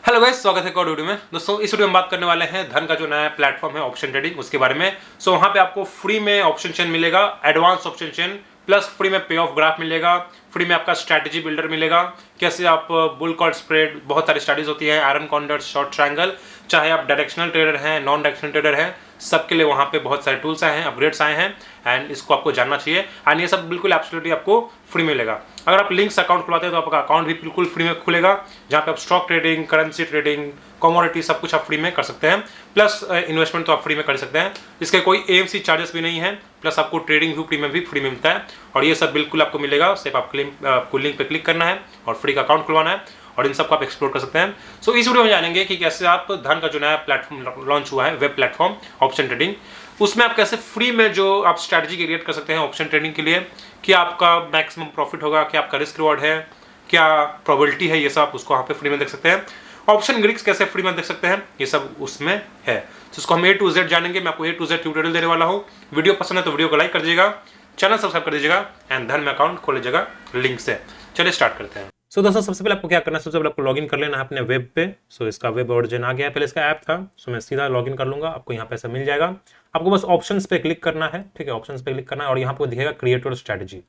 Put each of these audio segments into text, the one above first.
Hello guys, स्वागत है एक और वीडियो में। दोस्तों, इस वीडियो में बात करने वाले हैं धन का जो नया प्लेटफॉर्म है ऑप्शन ट्रेडिंग, उसके बारे में। वहाँ पे आपको फ्री में ऑप्शन चेन मिलेगा, advance option chain plus free में पे ऑफ ग्राफ मिलेगा, फ्री में आपका स्ट्रैटेजी बिल्डर मिलेगा। कैसे आप बुल कॉल स्प्रेड, बहुत सारी स्टडीज होती है, आयरन कॉन्डर, शॉर्ट ट्रायंगल, चाहे आप डायरेक्शनल ट्रेडर हैं, नॉन डायरेक्शनल ट्रेडर हैं, सबके लिए वहाँ पे बहुत सारे टूल्स आए हैं, अपग्रेड्स आए हैं, एंड इसको आपको जानना चाहिए। एंड ये सब बिल्कुल एब्सोल्युटली आपको फ्री मिलेगा। अगर आप लिंक्स अकाउंट खुलाते हैं तो आपका अकाउंट भी बिल्कुल फ्री में खुलेगा, जहाँ पे आप stock trading, currency trading, commodity सब कुछ आप फ्री में कर सकते हैं। प्लस इन्वेस्टमेंट तो आप फ्री में कर सकते हैं, इसके कोई एएमसी चार्जेस भी नहीं है। प्लस आपको ट्रेडिंग व्यू प्रीमियम भी फ्री में मिलता है, और ये सब बिल्कुल आपको मिलेगा। सिर्फ आपको लिंक पे क्लिक करना है और फ्री का अकाउंट खुलवाना है, और इन सब को आप एक्सप्लोर कर सकते हैं। इस वीडियो में जानेंगे कि कैसे आप धन का जो नया प्लेटफॉर्म लॉन्च हुआ है, वेब प्लेटफॉर्म ऑप्शन ट्रेडिंग, उसमें आप कैसे फ्री में जो आप स्ट्रैटेजी क्रिएट कर सकते हैं ऑप्शन ट्रेडिंग के लिए। क्या आपका मैक्सिमम प्रॉफिट होगा, क्या आपका रिस्क रिवॉर्ड है, क्या प्रोबेबिलिटी है, ये सब आप उसको वहाँ पे फ्री में देख सकते हैं। ऑप्शन ग्रीक्स कैसे फ्री में देख सकते हैं, ये सब उसमें है। तो इसको हम A to Z जानेंगे। मैं आपको A to Z ट्यूटोरियल देने वाला हूँ। वीडियो पसंद है तो वीडियो को लाइक कर दीजिएगा, चैनल सब्सक्राइब कर दीजिएगा, एंड धन में अकाउंट खोल लीजिएगा लिंक से। चलिए स्टार्ट करते हैं। दोस्तों, सबसे पहले आपको क्या करना है, सबसे पहले आपको लॉगिन कर लेना है अपने वेब पे। इसका वेब वर्जन आ गया है, पहले इसका ऐप था। मैं सीधा लॉगिन कर लूंगा, आपको यहाँ पे ऐसा मिल जाएगा। आपको बस ऑप्शंस पे क्लिक करना है, ठीक है। ऑप्शंस पे क्लिक करना है और यहाँ पे दिखेगा क्रिएटर स्ट्रैटेजी,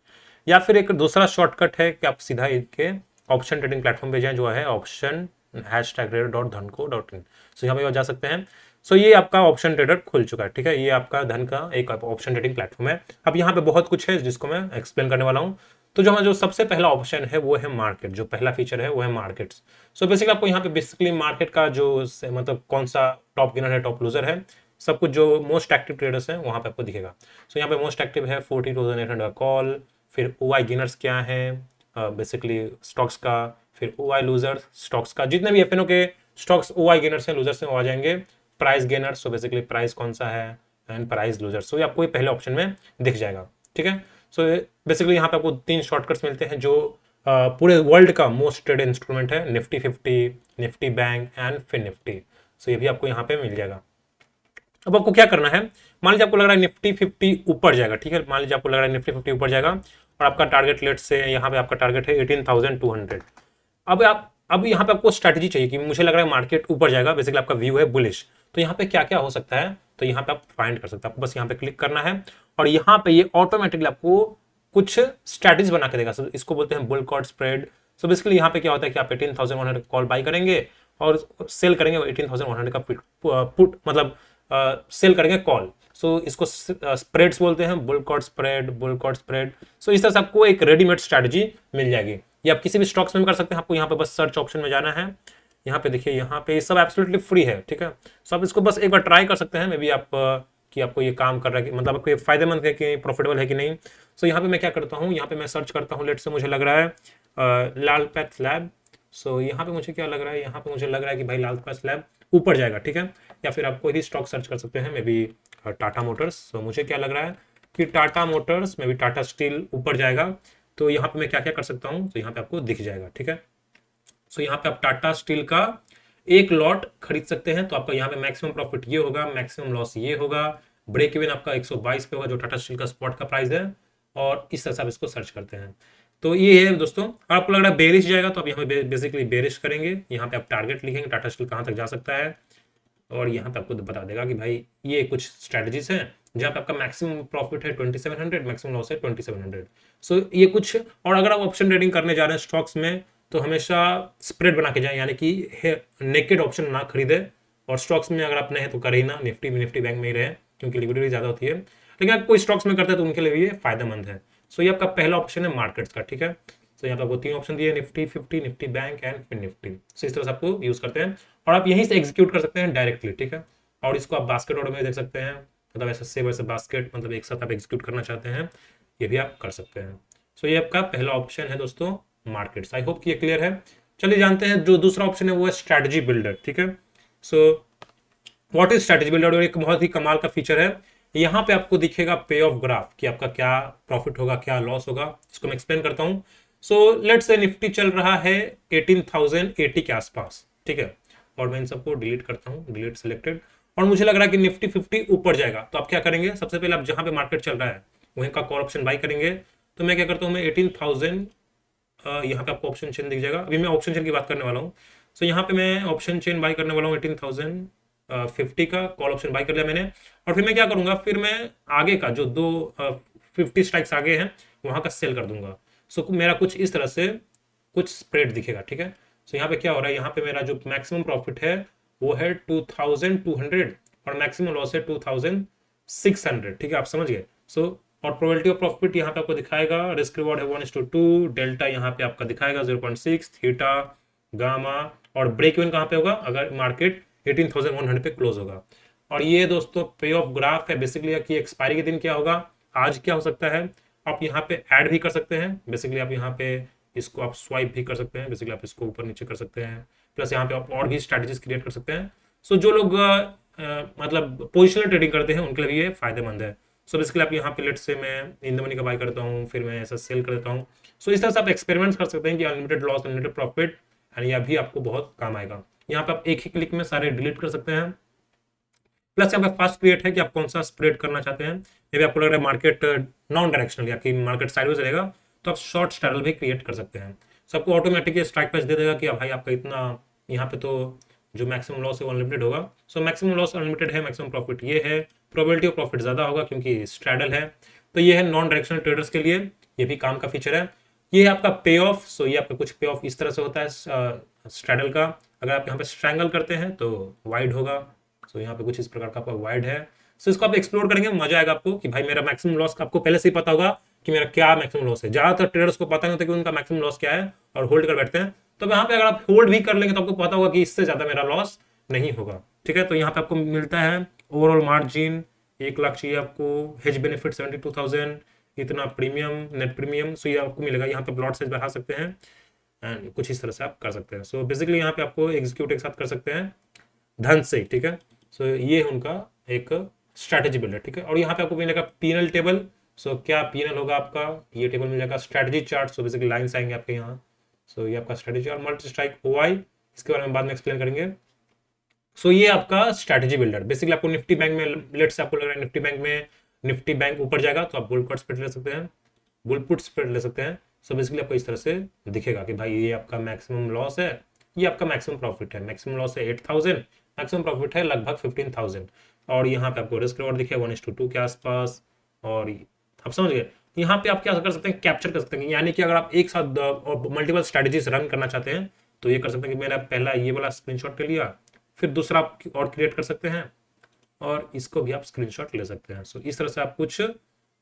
या फिर एक दूसरा शॉर्टकट है कि आप सीधा इनके ऑप्शन ट्रेडिंग प्लेटफॉर्म पे जाएं, जो है ऑप्शन #trader.dhanko.in। यहाँ पे जा सकते हैं। ये आपका ऑप्शन ट्रेडर खुल चुका है, ठीक है। ये आपका धन का एक ऑप्शन ट्रेडिंग प्लेटफॉर्म है। अब यहाँ पे बहुत कुछ है जिसको मैं एक्सप्लेन करने वाला हूँ। तो जो हमारा जो सबसे पहला ऑप्शन है वो है मार्केट। जो पहला फीचर है वो है मार्केट्स। बेसिकली आपको यहाँ पे बेसिकली मार्केट का जो मतलब कौन सा टॉप गेनर है, टॉप लूजर है, सब कुछ जो मोस्ट एक्टिव ट्रेडर्स हैं वहाँ पे आपको दिखेगा। यहाँ पे मोस्ट एक्टिव है 40,800 का कॉल, फिर OI गेनर्स क्या है बेसिकली स्टॉक्स का, फिर OI लूजर्स स्टॉक्स का, जितने भी FNO के स्टॉक्स OI गेनर्स हैं, लूजर्स हैं, वो आ जाएंगे। प्राइस गेनर्स, बेसिकली प्राइस कौन सा है, एंड प्राइस लूजर्स, ये आपको पहले ऑप्शन में दिख जाएगा, ठीक है। बेसिकली यहाँ पे आपको 3 शॉर्टकट्स मिलते हैं जो पूरे वर्ल्ड का मोस्ट ट्रेडेड इंस्ट्रूमेंट है, Nifty 50, Nifty Bank and Fin Nifty. ये भी आपको यहाँ पे मिल जाएगा। अब आपको क्या करना है, मान लीजिए आपको लग रहा है निफ्टी 50 ऊपर जाएगा, ठीक है। मान लीजिए आपको लग रहा है निफ्टी 50 ऊपर जाएगा और आपका टारगेट लेट से यहाँ पे आपका टारगेट है 18,200। अब यहाँ पे आपको स्ट्रैटेजी चाहिए कि मुझे लग रहा है मार्केट ऊपर जाएगा, बेसिकली आपका व्यू है बुलिश। तो यहाँ पे क्या क्या हो सकता है, तो यहाँ पे आप फाइंड कर सकते हैं। आपको बस यहाँ पे क्लिक करना है और यहाँ पे ये ऑटोमेटिकली आपको कुछ स्ट्रैटेजी बना के देगा। इसको बोलते हैं बुल कॉल स्प्रेड। बेसिकली यहाँ पे क्या होता है कि आप 18,100 कॉल बाई करेंगे और सेल करेंगे 18,100 का पुट, मतलब सेल करेंगे कॉल। इसको स्प्रेड्स बोलते हैं, bull call spread, bull call spread. इस तरह से आपको एक रेडीमेड स्ट्रैटेजी मिल जाएगी। ये आप किसी भी स्टॉक्स में कर सकते हैं। आपको यहाँ पे बस सर्च ऑप्शन में जाना है, यहाँ पे देखिए, यहाँ पे सब एब्सोल्युटली फ्री है, ठीक है। आप इसको बस एक बार ट्राई कर सकते हैं, मे बी आप कि आपको ये काम कर रहा है कि मतलब आपको ये फायदेमंद है कि प्रॉफिटेबल है कि नहीं। यहाँ पे मैं क्या करता हूँ, यहाँ पे मैं सर्च करता हूँ, लेट से मुझे लग रहा है लाल पैथ लैब। यहाँ पे मुझे क्या लग रहा है, यहाँ पे मुझे लग रहा है कि भाई लाल पैथ लैब ऊपर जाएगा, ठीक है। या फिर आप कोई भी स्टॉक सर्च कर सकते हैं, मे बी टाटा मोटर्स। मुझे क्या लग रहा है कि Tata Motors, may be Tata steel ऊपर जाएगा। तो यहाँ पे मैं क्या क्या कर सकता हूँ, तो यहाँ पे आपको दिख जाएगा, ठीक है। यहाँ पे आप टाटा स्टील का एक लॉट खरीद सकते हैं। तो आपका यहाँ पे मैक्सिमम प्रॉफिट ये होगा, मैक्सिमम लॉस ये होगा, ब्रेक इवन आपका 122 पे होगा जो टाटा स्टील का स्पॉट का प्राइस है, और इस तरह से आप इसको सर्च करते हैं। तो ये है दोस्तों। आपको लग रहा है बेरिश जाएगा, तो आप यहाँ पे बेसिकली बेरिश करेंगे। यहाँ पे आप टारगेट लिखेंगे, टाटा स्टील कहाँ तक जा सकता है, और यहाँ पे आपको बता देगा कि भाई ये कुछ स्ट्रेटजीज हैं जहाँ पे आपका मैक्सिमम प्रॉफिट है 2700, मैक्सिमम लॉस है 2700। ये कुछ। और अगर आप ऑप्शन ट्रेडिंग करने जा रहे हैं स्टॉक्स में, तो हमेशा स्प्रेड बना के जाए, यानी कि नेकेड ऑप्शन ना खरीदे। और स्टॉक्स में अगर आप नहीं है तो करे ही ना, निफ्टी बैंक में ही रहे, क्योंकि लिक्विडिटी ज़्यादा होती है। लेकिन अगर कोई स्टॉक्स में करता है तो उनके लिए भी ये फायदेमंद है। ये आपका पहला ऑप्शन है मार्केट्स का, ठीक है। यहाँ पे आपको 3 ऑप्शन दिए, Nifty 50, Nifty Bank and Fin Nifty. इस तरह से आपको यूज करते हैं, और आप यहीं से एग्जीक्यूट कर सकते हैं डायरेक्टली, ठीक है। और इसको आप बास्केट ऑर्डर में देख सकते हैं, मतलब ऐसे सेव ऐसे बास्केट, मतलब एक साथ आप एग्जीक्यूट करना चाहते हैं, ये भी आप कर सकते हैं। ये आपका पहला ऑप्शन है दोस्तों, मार्केट्स। आई होप कि ये क्लियर है। चलिए जानते हैं जो दूसरा ऑप्शन है वो है स्ट्रैटेजी बिल्डर, ठीक है। व्हाट इज स्ट्रैटेजी बिल्डर, और एक बहुत ही कमाल का फीचर है। यहाँ पे आपको दिखेगा पे ऑफ ग्राफ कि आपका क्या प्रॉफिट होगा, क्या लॉस होगा। इसको मैं एक्सप्लेन करता हूँ। लेट्स से निफ्टी चल रहा है 18,080 के आसपास, ठीक है। और मैं इन सबको डिलीट करता हूँ, डिलीट सिलेक्टेड। और मुझे लग रहा है कि निफ्टी 50 ऊपर जाएगा, तो आप क्या करेंगे, सबसे पहले आप जहां पे मार्केट चल रहा है वहीं का कॉल ऑप्शन बाई करेंगे। तो मैं क्या करता हूँ, मैं 18,000 यहाँ पे आपको ऑप्शन चेन दिख जाएगा। अभी मैं ऑप्शन चेन की बात करने वाला हूँ। सो यहाँ पे मैं ऑप्शन चेन बाई करने वाला हूँ 18,050 का कॉल ऑप्शन बाई कर लिया मैंने। और फिर मैं क्या करूंगा, फिर मैं आगे का जो 50 स्ट्राइक्स आगे हैं वहां का सेल कर दूंगा। सो मेरा कुछ इस तरह से कुछ स्प्रेड दिखेगा, ठीक है। सो यहाँ पे क्या हो रहा है, यहाँ पे मेरा जो मैक्सिमम प्रॉफिट है वो है 2200 और मैक्सिमम लॉस है 2600, ठीक है, आप समझ गए। सो और प्रोबेबिलिटी ऑफ प्रॉफिट यहाँ पे आपको दिखाएगा, रिस्क रिवॉर्ड है 1:2, डेल्टा यहाँ पे आपका दिखाएगा 0.6, थीटा, गामा, और ब्रेक इवन कहाँ पे होगा अगर मार्केट 18,100 पे क्लोज होगा। और ये दोस्तों पे ऑफ ग्राफ है बेसिकली कि एक्सपायरी के दिन क्या होगा, आज क्या हो सकता है। आप यहाँ पे ऐड भी कर सकते हैं, बेसिकली आप यहाँ पे इसको आप स्वाइप भी कर सकते हैं, बेसिकली आप इसको ऊपर नीचे कर सकते हैं, प्लस यहाँ पे आप और भी स्ट्रैटेजीज क्रिएट कर सकते हैं। सो जो लोग मतलब पोजिशनल ट्रेडिंग करते हैं उनके लिए भी ये फायदेमंद है। सो बेसिकली आप यहाँ पे लेट से मैं इन द मनी का बाय करता हूँ, फिर मैं ऐसा सेल कर देता हूँ। सो इस तरह से आप एक्सपेरिमेंट्स कर सकते हैं कि unlimited loss unlimited profit, and यह भी आपको बहुत काम आएगा। यहाँ पे आप एक ही क्लिक में सारे डिलीट कर सकते हैं। प्लस यहाँ पे फास्ट क्रिएट है कि आप कौन सा स्प्रेड करना चाहते हैं। मे भी आपको लग रहा है मार्केट नॉन डायरेक्शनल या कि मार्केट साइडवेज रहेगा, तो आप शॉर्ट स्ट्रैडल भी क्रिएट कर सकते हैं। सबको ऑटोमेटिकली स्ट्राइक प्राइस दे देगा कि भाई आपका इतना, यहाँ पे तो जो मैक्सिमम लॉस है वो अनलिमिटेड होगा। सो मैक्सिमम लॉस अनलिमिटेड है, मैक्सिमम प्रॉफिट ये है, प्रोबेबिलिटी ऑफ प्रॉफिट ज़्यादा होगा क्योंकि स्ट्रैडल है। तो ये है नॉन डायरेक्शनल ट्रेडर्स के लिए, ये भी काम का फीचर है। ये है आपका पे ऑफ। सो ये आपका कुछ पे ऑफ इस तरह से होता है स्ट्रैडल का। अगर आप यहाँ पे स्ट्रैंगल करते हैं तो वाइड होगा। सो यहाँ पे कुछ इस प्रकार का आपका वाइड है। सो इसको आप एक्सप्लोर करेंगे, मजा आएगा आपको कि भाई मेरा मैक्सिमम लॉस आपको पहले से ही पता होगा कि मेरा क्या मैक्सिमम लॉस है। ज्यादातर ट्रेडर्स को पता नहीं होता कि उनका मैक्सिमम लॉस क्या है और होल्ड कर बैठते हैं। तो यहाँ पे अगर आप होल्ड भी कर लेंगे तो आपको पता होगा कि इससे ज्यादा मेरा लॉस नहीं होगा, ठीक है। तो यहाँ पे आपको मिलता है ओवरऑल मार्जिन 1 लाख चाहिए आपको, हेज बेनिफिट 72,000, इतना प्रीमियम नेट प्रीमियम। सो ये आपको मिलेगा। यहाँ पे प्लॉट साइज बढ़ा सकते हैं एंड कुछ इस तरह से आप कर सकते हैं। सो बेसिकली यहाँ पे आपको एग्जीक्यूट एक साथ कर सकते हैं धन से, ठीक है। सो ये उनका एक स्ट्रैटेजी बिल्डर, ठीक है। और यहाँ पे आपको मिलेगा पीएनएल टेबल। सो क्या पीएनएल होगा आपका, ये टेबल मिल जाएगा। Strategy chart, so basically lines आएंगे आपके यहाँ। सो ये आपका स्ट्रैटेजी और मल्टी स्ट्राइक ओआई, इसके बारे में बाद में एक्सप्लेन करेंगे। सो ये आपका स्ट्रैटेजी बिल्डर बेसिकली आपको निफ्टी बैंक में, लेट से आपको लग रहा है निफ्टी बैंक में निफ्टी बैंक ऊपर जाएगा तो आप बुल कॉट स्प्रेड ले सकते हैं, बुल पुट स्प्रेड ले सकते हैं। सो बेसिकली आपको इस तरह से दिखेगा कि भाई ये आपका मैक्सिमम लॉस है, ये आपका मैक्सिमम प्रॉफिट है। मैक्सिमम लॉस है 8,000, मैक्सिमम प्रॉफिट है लगभग 15,000। और यहाँ पे आपको रिस्क रिवॉर्ड दिखे 1:2 के आसपास। और आप समझ गए, यहाँ पे आप क्या कर सकते हैं, कैप्चर कर सकते हैं। यानी कि अगर आप एक साथ मल्टीपल स्ट्रैटेजीज रन करना चाहते हैं तो ये कर सकते हैं कि मेरा पहला ये वाला स्क्रीनशॉट ले लिया, फिर दूसरा आप और क्रिएट कर सकते हैं और इसको भी आप स्क्रीनशॉट ले सकते हैं। सो इस तरह से आप कुछ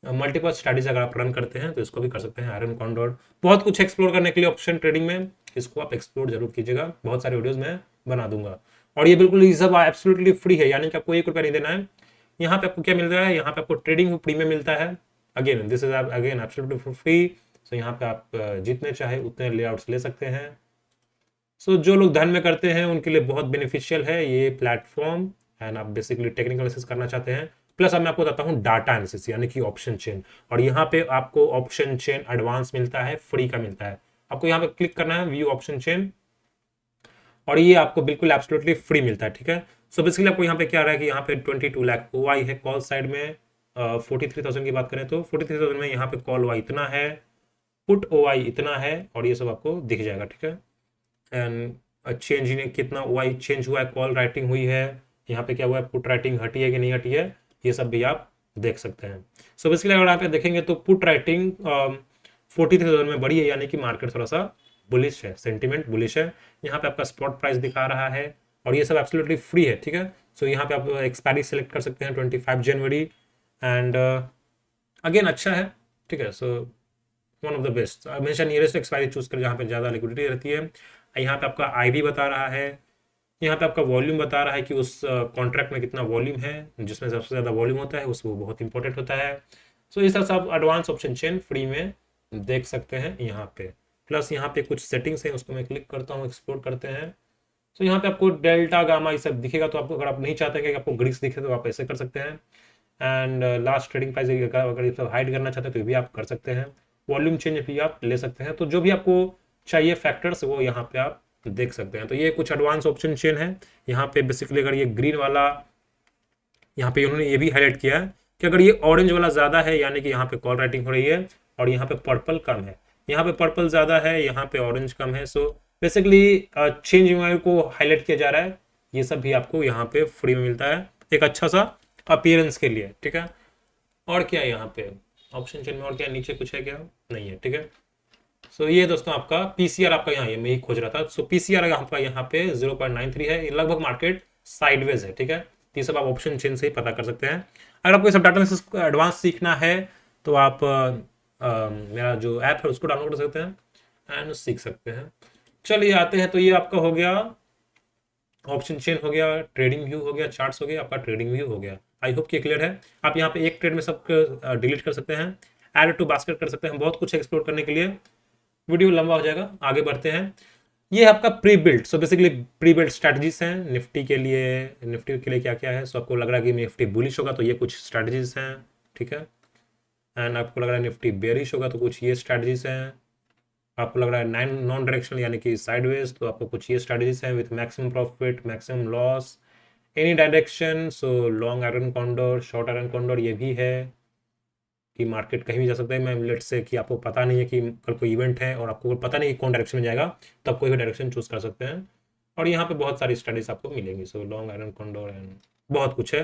मल्टीपल स्ट्रैटेजी अगर आप रन करते हैं तो इसको भी कर सकते हैं। आयरन कॉन्डोर, बहुत कुछ एक्सप्लोर करने के लिए ऑप्शन ट्रेडिंग में, इसको आप एक्सप्लोर जरूर कीजिएगा। बहुत सारे वीडियोस मैं बना दूंगा। और ये बिल्कुल ये सब एब्सोल्युटली फ्री है, यानी कि आपको 1 रुपया नहीं देना है। यहाँ पे आपको क्या मिल रहा है, यहाँ पे आपको ट्रेडिंग फ्री में मिलता है। Again this is again absolutely free. So यहाँ पे आप जितने चाहे उतने लेआउट्स ले सकते हैं। सो जो लोग धन में करते हैं उनके लिए बहुत बेनिफिशियल है ये प्लेटफॉर्म। एंड आप बेसिकली टेक्निकल एनालिसिस करना चाहते हैं, प्लस अब मैं आपको बताता हूँ डाटा एनालिसिस यानी कि ऑप्शन चेन। और यहाँ पे आपको ऑप्शन चेन एडवांस मिलता है, फ्री का मिलता है। आपको यहाँ पे क्लिक करना है व्यू ऑप्शन चेन और ये आपको बिल्कुल एब्सोल्युटली फ्री मिलता है, ठीक है। सो बेसिकली आपको यहाँ पे क्या रहा है कि यहाँ पे 22 लाख ओआई है कॉल साइड में। 43,000 की बात करें तो 43,000 में यहाँ पे कॉल ओआई इतना है, पुट ओआई इतना है, और ये सब आपको दिख जाएगा, ठीक है। एंड चेंज ने कितना ओआई चेंज हुआ है, कॉल राइटिंग हुई है, यहाँ पे क्या हुआ है, पुट राइटिंग हटी है कि नहीं हटी है, ये सब भी आप देख सकते हैं। सो बेसिकली अगर आप देखेंगे तो पुट राइटिंग 43,000 में बड़ी है, यानी कि मार्केट थोड़ा सा बुलिश है, सेंटिमेंट बुलिश है। यहाँ पे आपका स्पॉट प्राइस दिखा रहा है और ये सब एब्सोल्युटली फ्री है, ठीक है। सो यहाँ पे आप एक्सपायरी सेलेक्ट कर सकते हैं 25 जनवरी एंड अगेन अच्छा है, ठीक है। So one of the best, हमेशा नियरेस्ट एक्सपायरी चूज कर जहाँ पे ज़्यादा लिक्विडिटी रहती है। यहाँ पे आपका आईवी बता रहा है, यहाँ पे आपका वॉल्यूम बता रहा है कि उस कॉन्ट्रैक्ट में कितना वॉल्यूम है, जिसमें सबसे ज़्यादा वॉल्यूम होता है उसको बहुत इंपॉर्टेंट होता है। सो इस तरह से आप एडवांस ऑप्शन चेन फ्री में देख सकते हैं यहाँ पे। प्लस यहाँ पे कुछ सेटिंग्स हैं, उसको मैं क्लिक करता हूँ, एक्सप्लोर करते हैं। तो यहाँ पे आपको डेल्टा गामा ये सब दिखेगा, तो आपको अगर आप नहीं चाहते कि आपको ग्रीक्स दिखे तो आप ऐसे कर सकते हैं। एंड लास्ट ट्रेडिंग प्राइस अगर ये सब हाइड करना चाहते हैं तो ये भी आप कर सकते हैं। वॉल्यूम चेंज भी आप ले सकते हैं। तो जो भी आपको चाहिए फैक्टर्स वो यहाँ पे आप देख सकते हैं। तो ये कुछ एडवांस ऑप्शन चेन है। यहाँ पे बेसिकली अगर ये ग्रीन वाला, यहाँ पे उन्होंने ये भी हाईलाइट किया है कि अगर ये ऑरेंज वाला ज़्यादा है यानी कि यहाँ पे कॉल राइटिंग हो रही है, और यहाँ पे पर्पल कम है, यहाँ पे पर्पल ज़्यादा है, यहाँ पे ऑरेंज कम है। सो बेसिकली चेंज यूआई को हाईलाइट किया जा रहा है, ये सब भी आपको यहाँ पे फ्री में मिलता है एक अच्छा सा अपीयरेंस के लिए, ठीक है। और क्या है यहाँ पे ऑप्शन चेन में, और क्या नीचे कुछ है क्या, नहीं है, ठीक है। सो ये दोस्तों आपका पीसीआर आपका यहाँ, ये मैं ही खोज रहा था। सो पीसीआर आपका यहाँ पे 0.93 है, ये लगभग मार्केट साइडवेज है, ठीक है। ये सब आप ऑप्शन चेन से ही पता कर सकते हैं। अगर आपको ये सब डाटा एनालिसिस एडवांस सीखना है तो आप मेरा जो ऐप है उसको डाउनलोड कर सकते हैं एंड सीख सकते हैं। चलिए आते हैं, तो ये आपका हो गया ऑप्शन चेन, हो गया ट्रेडिंग व्यू, हो गया चार्ट्स, हो गया आपका ट्रेडिंग व्यू, हो गया। आई होप कि क्लियर है। आप यहाँ पे एक ट्रेड में सब डिलीट कर सकते हैं, ऐड टू बास्केट कर सकते हैं, बहुत कुछ एक्सप्लोर करने के लिए। वीडियो लंबा हो जाएगा, आगे बढ़ते हैं। ये आपका pre build, so basically pre build strategies हैं निफ्टी के लिए। निफ्टी के लिए क्या क्या है, सो आपको लग रहा है कि निफ्टी बुलिश होगा तो ये कुछ स्ट्रैटेजीज हैं, ठीक है। एंड आपको लग रहा है निफ्टी बेरिश होगा तो कुछ ये स्ट्रैटेजीज हैं। आपको लग रहा है नॉन डायरेक्शनल यानी कि साइडवेज, तो आपको कुछ ये स्ट्रैटेजीज हैं with maximum profit maximum loss, any direction, so long iron condor short iron condor, ये भी है कि मार्केट कहीं भी जा सकता है। मैं लेट से कि आपको पता नहीं है कि कल कोई इवेंट है और आपको पता नहीं कि कौन डायरेक्शन में जाएगा, तो आप कोई भी डायरेक्शन चूज कर सकते हैं। और यहाँ पे बहुत सारी स्टडीज आपको मिलेंगी, so long iron condor and बहुत कुछ है।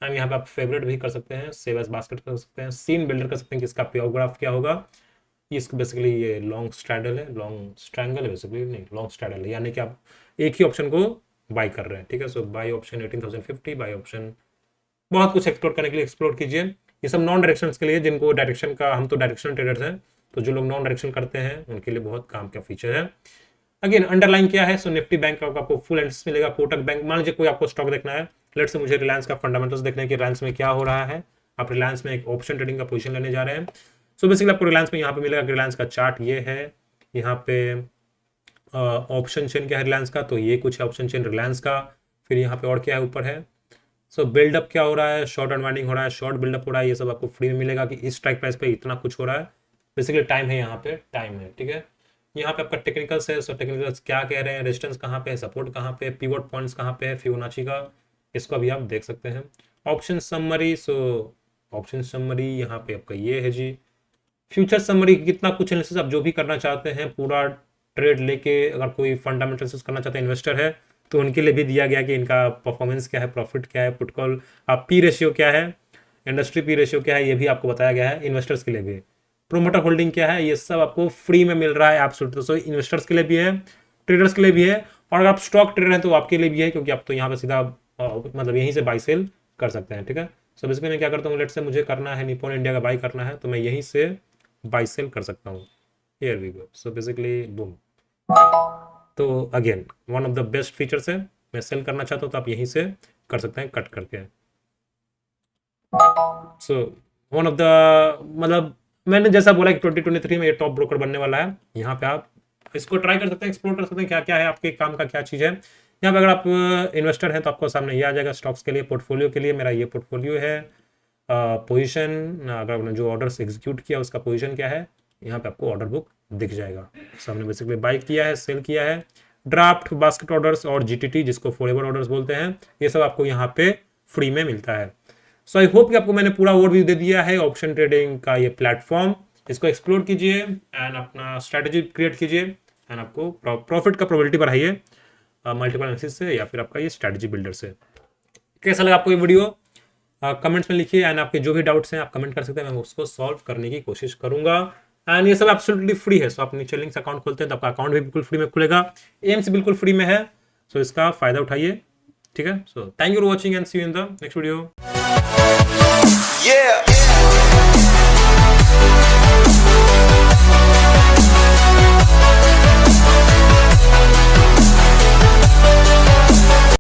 एंड यहाँ पे आप फेवरेट भी कर सकते हैं, सेव एज बास्केट कर सकते हैं, सीन बिल्डर कर सकते हैं कि इसका प्योग्राफ क्या होगा। इसको बेसिकली ये लॉन्ग स्ट्रैडल है, लॉन्ग स्ट्रैंगल है बेसिकली, नहीं लॉन्ग स्ट्रैडल है, यानी कि आप एक ही ऑप्शन को बाई कर रहे हैं, ठीक है। So by option 18,050, by option, बहुत कुछ एक्सप्लोर करने के लिए एक्सप्लोर कीजिए। ये सब नॉन डायरेक्शन के लिए, जिनको डायरेक्शन का, हम तो डायरेक्शन ट्रेडर्स हैं, तो जो लोग नॉन डायरेक्शन करते हैं उनके लिए बहुत काम का फीचर है। अगेन अंडरलाइन क्या है, सो निफ्टी बैंक का आपको फुल एंट्रेंस मिलेगा, कोटक बैंक, मान लीजिए कोई आपको स्टॉक देखना है, लेट से मुझे रिलायंस का फंडामेंटल्स देखना है कि रिलायंस में क्या हो रहा है, आप रिलायंस में एक ऑप्शन ट्रेडिंग का पोजीशन लेने जा रहे हैं। सो बेसिकली आपको रिलायंस में यहाँ पे मिलेगा, रिलायंस का चार्ट ये है, यहाँ पे ऑप्शन चेन क्या है रिलायंस का, तो ये कुछ है ऑप्शन चेन रिलायंस का। फिर यहाँ पे और क्या है ऊपर है, सो बिल्डअप क्या हो रहा है, शॉर्ट अनवाइंडिंग हो रहा है, शॉर्ट बिल्डअप हो रहा है, ये सब आपको फ्री में मिलेगा कि इस स्ट्राइक प्राइस पे इतना कुछ हो रहा है। बेसिकली टाइम है, यहाँ पे टाइम है, ठीक है। यहाँ पे आपका टेक्निकल्स है, सो टेक्निकल्स क्या कह रहे हैं, रेजिस्टेंस कहाँ पे है, सपोर्ट कहाँ पे है, पिवट पॉइंट्स कहाँ पे है, फिबोनाची का, इसको अभी आप देख सकते हैं। Option summary, so option summary यहाँ पे आपका ये है जी। फ्यूचर समरी, कितना कुछ एनालिसिस आप जो भी करना चाहते हैं, पूरा ट्रेड लेके अगर कोई फंडामेंटल्स करना चाहते हैं इन्वेस्टर है तो उनके लिए भी दिया गया कि इनका परफॉर्मेंस क्या है, प्रॉफिट क्या है, पुट कॉल पी रेशियो क्या है, इंडस्ट्री पी रेशियो क्या है, ये भी आपको बताया गया है। इन्वेस्टर्स के लिए भी प्रोमोटर होल्डिंग क्या है, ये सब आपको फ्री में मिल रहा है एब्सोल्युटली। सो इन्वेस्टर्स के लिए भी है, ट्रेडर्स के लिए भी है, और अगर आप स्टॉक ट्रेडर हैं तो आपके लिए भी है, क्योंकि आप तो यहाँ पे सीधा मतलब यहीं से बाई सेल कर सकते हैं, ठीक है। सो बेसिकली मैं क्या करता हूँ, लेट से मुझे करना है निप्पॉन इंडिया का बाई करना है तो मैं यहीं से बाई सेल कर सकता हूँ। Here we go, so basically boom. तो again one of the best features है, मैं सेल करना चाहता हूँ तो आप यहीं से कर सकते हैं कट करके। सो वन ऑफ द, मतलब मैंने जैसा बोला कि 2023 में ये टॉप ब्रोकर बनने वाला है, यहाँ पे आप इसको ट्राई कर सकते हैं, एक्सप्लोर कर सकते हैं क्या क्या है आपके काम का, क्या चीज़ है। यहाँ पे अगर आप इन्वेस्टर हैं तो आपको सामने ये आ जाएगा स्टॉक्स के लिए, पोर्टफोलियो के लिए मेरा ये पोर्टफोलियो है, पोजीशन, अगर आपने जो ऑर्डर्स एग्जीक्यूट किया उसका पोजीशन क्या है, यहाँ पे आपको ऑर्डर बुक दिख जाएगा। सामने बेसिकली बाई किया है, सेल किया है, ड्राफ्ट, बास्केट ऑर्डर्स और जीटीटी जिसको फॉरएवर ऑर्डर्स बोलते हैं, ये सब आपको यहाँ पे फ्री में मिलता है। सो आई होप कि आपको मैंने पूरा ओवरव्यू दे दिया है ऑप्शन ट्रेडिंग का ये प्लेटफॉर्म। इसको एक्सप्लोर कीजिए एंड अपना स्ट्रैटेजी क्रिएट कीजिए एंड आपको प्रॉफिट का प्रोबेबिलिटी बढ़ाइए मल्टीपल एनालिसिस से या फिर आपका ये स्ट्रैटेजी बिल्डर से। कैसा लगा आपको ये वीडियो, कमेंट्स में लिखिए एंड आपके जो भी डाउट्स हैं आप कमेंट कर सकते हैं, मैं उसको सॉल्व करने की कोशिश करूंगा। एंड ये सब एब्सोल्युटली फ्री है, सो आप नीचे लिंक से अकाउंट खोलते हैं तो आपका अकाउंट भी बिल्कुल फ्री में खुलेगा, एम्स बिल्कुल फ्री में है, सो इसका फायदा उठाइए, ठीक है। So thank you for watching and see you in the next video.